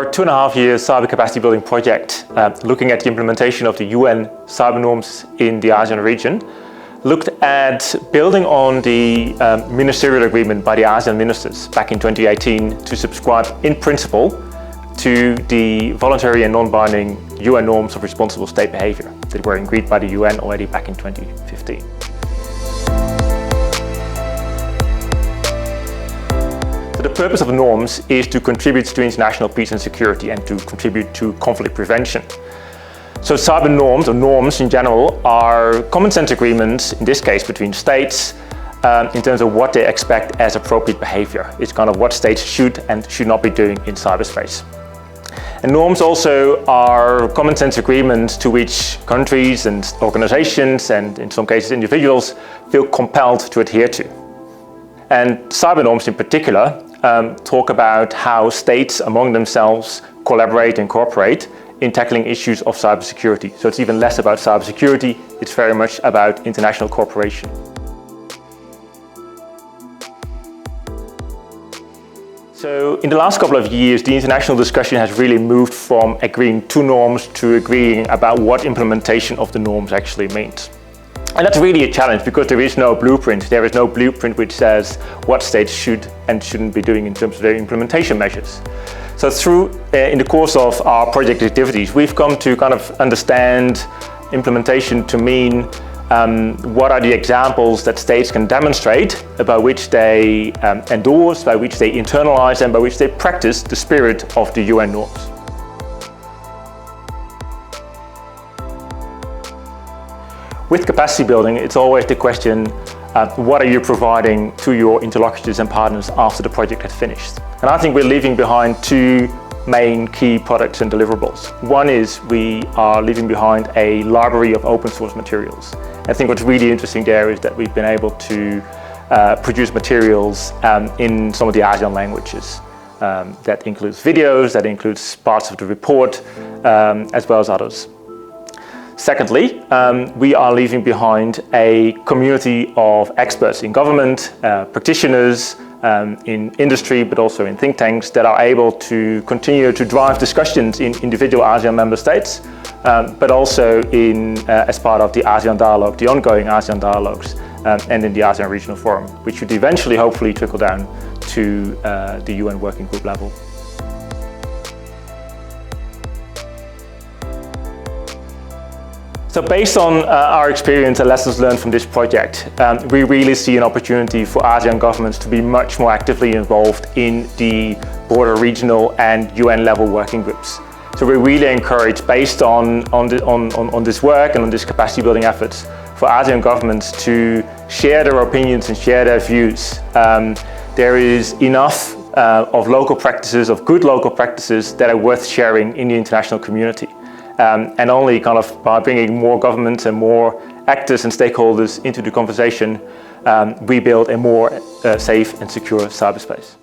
our 2.5-year cyber capacity building project, looking at the implementation of the UN cyber norms in the ASEAN region, looked at building on the ministerial agreement by the ASEAN ministers back in 2018 to subscribe in principle to the voluntary and non-binding UN norms of responsible state behavior that were agreed by the UN already back in 2015. So the purpose of the norms is to contribute to international peace and security and to contribute to conflict prevention. So cyber norms, or norms in general, are common sense agreements, in this case between states, in terms of what they expect as appropriate behavior. It's kind of what states should and should not be doing in cyberspace. And norms also are common sense agreements to which countries and organizations, and in some cases individuals, feel compelled to adhere to. And cyber norms in particular talk about how states among themselves collaborate and cooperate in tackling issues of cybersecurity. So it's even less about cybersecurity, it's very much about international cooperation. So in the last couple of years, the international discussion has really moved from agreeing to norms to agreeing about what implementation of the norms actually means. And that's really a challenge because there is no blueprint. There is no blueprint which says what states should and shouldn't be doing in terms of their implementation measures. So in the course of our project activities, we've come to kind of understand implementation to mean what are the examples that states can demonstrate by which they endorse, by which they internalize, and by which they practice the spirit of the UN norms. With capacity building, it's always the question, what are you providing to your interlocutors and partners after the project has finished? And I think we're leaving behind two main key products and deliverables. One is we are leaving behind a library of open source materials. I think what's really interesting there is that we've been able to produce materials in some of the ASEAN languages. That includes videos, that includes parts of the report, as well as others. Secondly, we are leaving behind a community of experts in government, practitioners, in industry, but also in think tanks that are able to continue to drive discussions in individual ASEAN member states, but also as part of the ASEAN dialogue, the ongoing ASEAN dialogues, and in the ASEAN Regional Forum, which should eventually hopefully trickle down to the UN Working Group level. So based on our experience and lessons learned from this project, we really see an opportunity for ASEAN governments to be much more actively involved in the broader regional and UN level working groups. So we really encourage, based on this work and on this capacity building efforts, for ASEAN governments to share their opinions and share their views. There is enough of local practices, of good local practices, that are worth sharing in the international community. And only kind of by bringing more governments and more actors and stakeholders into the conversation, we build a more safe and secure cyberspace.